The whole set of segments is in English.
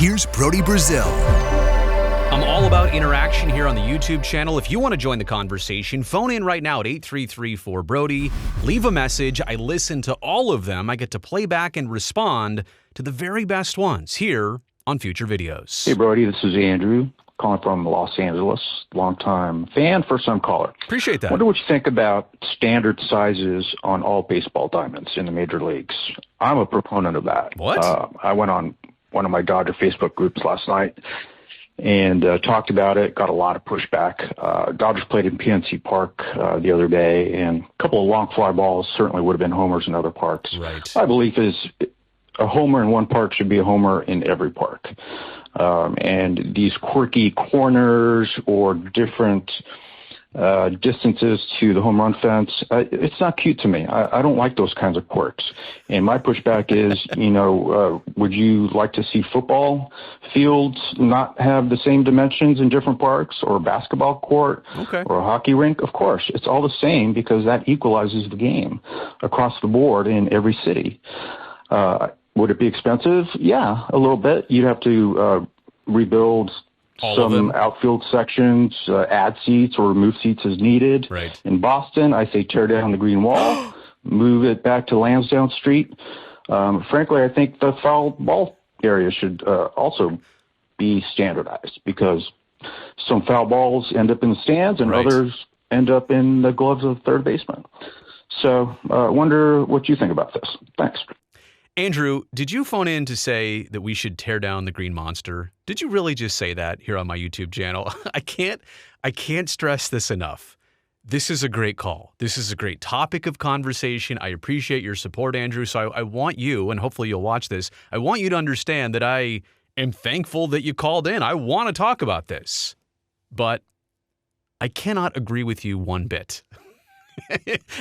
here's Brody Brazil. I'm all about interaction here on the YouTube channel. If you want to join the conversation, phone in right now at 833-4BRODY. Leave a message. I listen to all of them. I get to play back and respond to the very best ones here on future videos. Hey, Brody, this is Andrew calling from Los Angeles. Longtime fan, first-time caller. Appreciate that. Wonder what you think about standard sizes on all baseball diamonds in the major leagues. I'm a proponent of that. What? I went on one of my Dodger Facebook groups last night and talked about it, got a lot of pushback. Dodgers played in PNC Park the other day, and a couple of long fly balls certainly would have been homers in other parks. Right. My belief is a homer in one park should be a homer in every park. And these quirky corners or different distances to the home run fence, it's not cute to me. I don't like those kinds of quirks. And my pushback is, would you like to see football fields not have the same dimensions in different parks, or a basketball court, or a hockey rink? Of course, it's all the same because that equalizes the game across the board in every city. Would it be expensive? Yeah, a little bit. You'd have to rebuild some outfield sections, add seats or remove seats as needed. Right. In Boston, I say tear down the green wall, move it back to Lansdowne Street. Frankly, I think the foul ball area should also be standardized, because some foul balls end up in the stands and others end up in the gloves of the third baseman. So I wonder what you think about this. Thanks. Andrew, did you phone in to say that we should tear down the Green Monster? Did you really just say that here on my YouTube channel? I can't stress this enough. This is a great call. This is a great topic of conversation. I appreciate your support, Andrew. So I want you, and hopefully you'll watch this, I want you to understand that I am thankful that you called in. I want to talk about this, but I cannot agree with you one bit.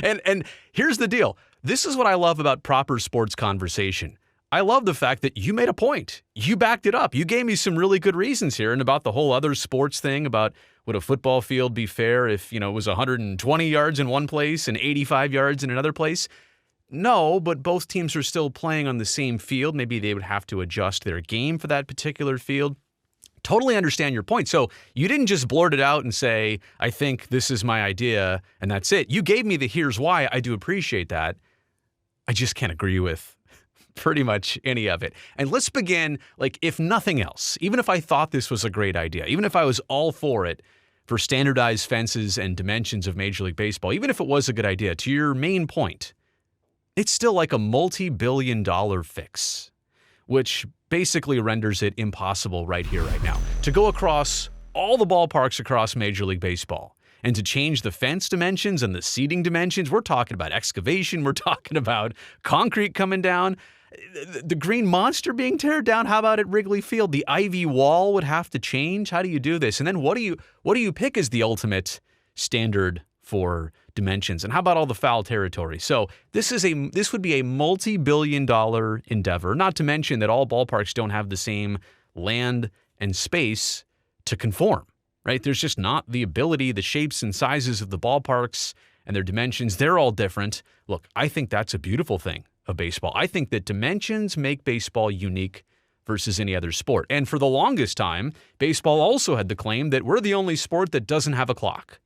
And here's the deal. This is what I love about proper sports conversation. I love the fact that you made a point. You backed it up. You gave me some really good reasons here, and about the whole other sports thing about would a football field be fair if, it was 120 yards in one place and 85 yards in another place? No, but both teams are still playing on the same field. Maybe they would have to adjust their game for that particular field. Totally understand your point. So you didn't just blurt it out and say, I think this is my idea, and that's it. You gave me the here's why. I do appreciate that. I just can't agree with pretty much any of it. And let's begin, if nothing else, even if I thought this was a great idea, even if I was all for it, for standardized fences and dimensions of Major League Baseball, even if it was a good idea, to your main point, it's still like a multi-billion-dollar fix, which basically renders it impossible right here, right now, to go across all the ballparks across Major League Baseball and to change the fence dimensions and the seating dimensions. We're talking about excavation. We're talking about concrete coming down. The Green Monster being teared down. How about at Wrigley Field? The ivy wall would have to change. How do you do this? And then what do you pick as the ultimate standard for dimensions? And how about all the foul territory? So this would be a multi-billion-dollar endeavor, not to mention that all ballparks don't have the same land and space to conform, right? There's just not the ability, the shapes and sizes of the ballparks and their dimensions. They're all different. Look, I think that's a beautiful thing of baseball. I think that dimensions make baseball unique versus any other sport. And for the longest time, baseball also had the claim that we're the only sport that doesn't have a clock.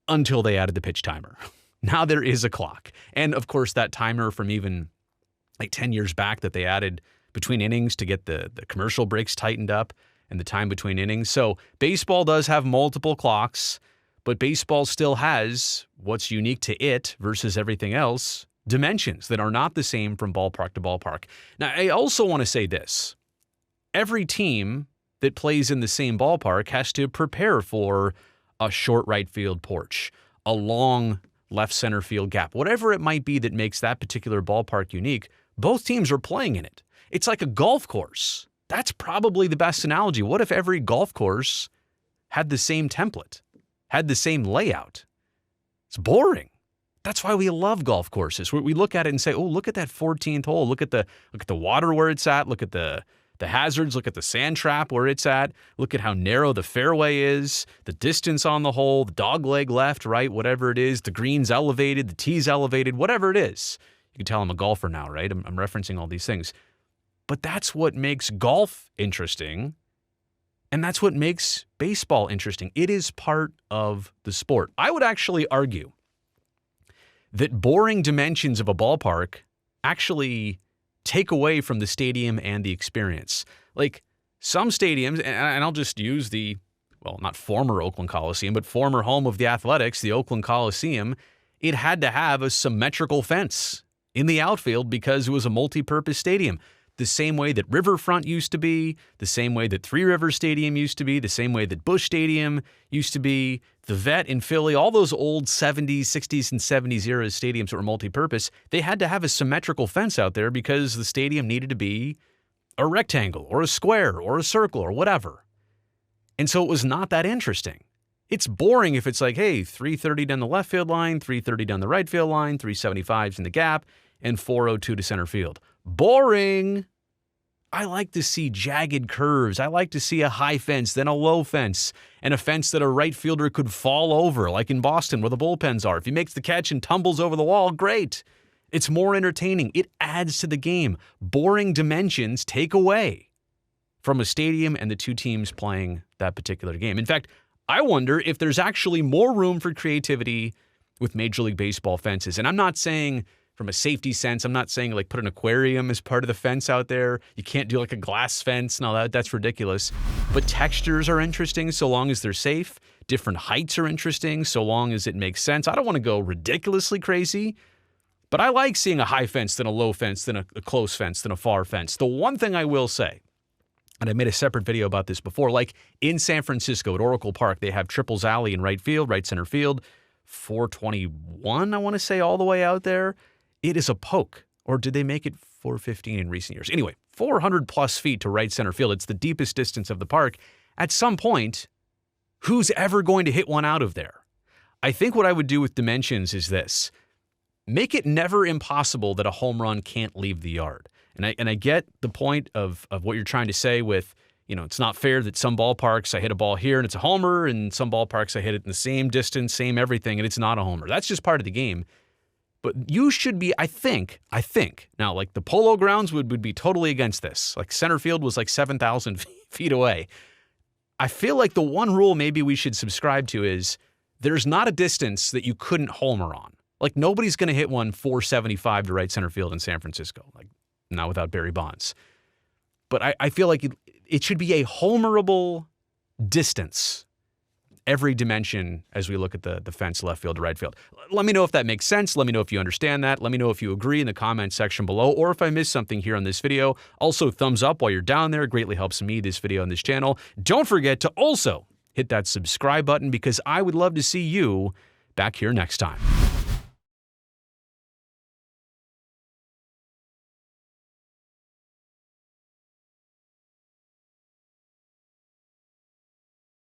Until they added the pitch timer. Now there is a clock. And of course, that timer from even 10 years back that they added between innings to get the commercial breaks tightened up and the time between innings. So baseball does have multiple clocks, but baseball still has what's unique to it versus everything else, dimensions that are not the same from ballpark to ballpark. Now, I also want to say this. Every team that plays in the same ballpark has to prepare for a short right field porch, a long left center field gap, whatever it might be that makes that particular ballpark unique. Both teams are playing in it. It's like a golf course. That's probably the best analogy. What if every golf course had the same template, had the same layout? It's boring. That's why we love golf courses. We look at it and say, oh, look at that 14th hole. Look at the water where it's at. Look at the hazards. Look at the sand trap where it's at. Look at how narrow the fairway is, the distance on the hole, the dog leg left, right, whatever it is. The green's elevated, the tee's elevated, whatever it is. You can tell I'm a golfer now, right? I'm referencing all these things. But that's what makes golf interesting, and that's what makes baseball interesting. It is part of the sport. I would actually argue that boring dimensions of a ballpark actually take away from the stadium and the experience. Like some stadiums, and I'll just use the, well, not former Oakland Coliseum, but former home of the Athletics, the Oakland Coliseum, it had to have a symmetrical fence in the outfield because it was a multi-purpose stadium. The same way that Riverfront used to be, the same way that Three Rivers Stadium used to be, the same way that Busch Stadium used to be, the Vet in Philly, all those old 70s, 60s, and 70s era stadiums that were multi-purpose, they had to have a symmetrical fence out there because the stadium needed to be a rectangle or a square or a circle or whatever. And so it was not that interesting. It's boring if it's like, hey, 330 down the left field line, 330 down the right field line, 375s in the gap, and 402 to center field. Boring. I like to see jagged curves. I like to see a high fence, then a low fence, and a fence that a right fielder could fall over, like in Boston where the bullpens are. If he makes the catch and tumbles over the wall, great. It's more entertaining. It adds to the game. Boring dimensions take away from a stadium and the two teams playing that particular game. In fact, I wonder if there's actually more room for creativity with Major League Baseball fences. And I'm not saying from a safety sense, I'm not saying like put an aquarium as part of the fence out there. You can't do like a glass fence and all that. That's ridiculous. But textures are interesting so long as they're safe. Different heights are interesting so long as it makes sense. I don't want to go ridiculously crazy, but I like seeing a high fence, then a low fence, then a close fence, then a far fence. The one thing I will say, and I made a separate video about this before, like in San Francisco at Oracle Park, they have Triples Alley in right field, right center field, 421, I want to say, all the way out there. It is a poke. Or did they make it 415 in recent years? Anyway, 400 plus feet to right center field. It's the deepest distance of the park. At some point, who's ever going to hit one out of there? I think what I would do with dimensions is this. Make it never impossible that a home run can't leave the yard. And I get the point of what you're trying to say with, you know, it's not fair that some ballparks I hit a ball here and it's a homer, and some ballparks I hit it in the same distance, same everything, and it's not a homer. That's just part of the game. But you should be, I think, now like the Polo Grounds would be totally against this. Like center field was like 7,000 feet away. I feel like the one rule maybe we should subscribe to is there's not a distance that you couldn't homer on. Like nobody's going to hit one 475 to right center field in San Francisco, like not without Barry Bonds. But I feel like it should be a homerable distance every dimension as we look at the fence left field to right field. Let me know if that makes sense. Let me know if you understand that. Let me know if you agree in the comment section below, or if I missed something here on this video. Also, thumbs up while you're down there. It greatly helps me, this video, and this channel. Don't forget to also hit that subscribe button because I would love to see you back here next time.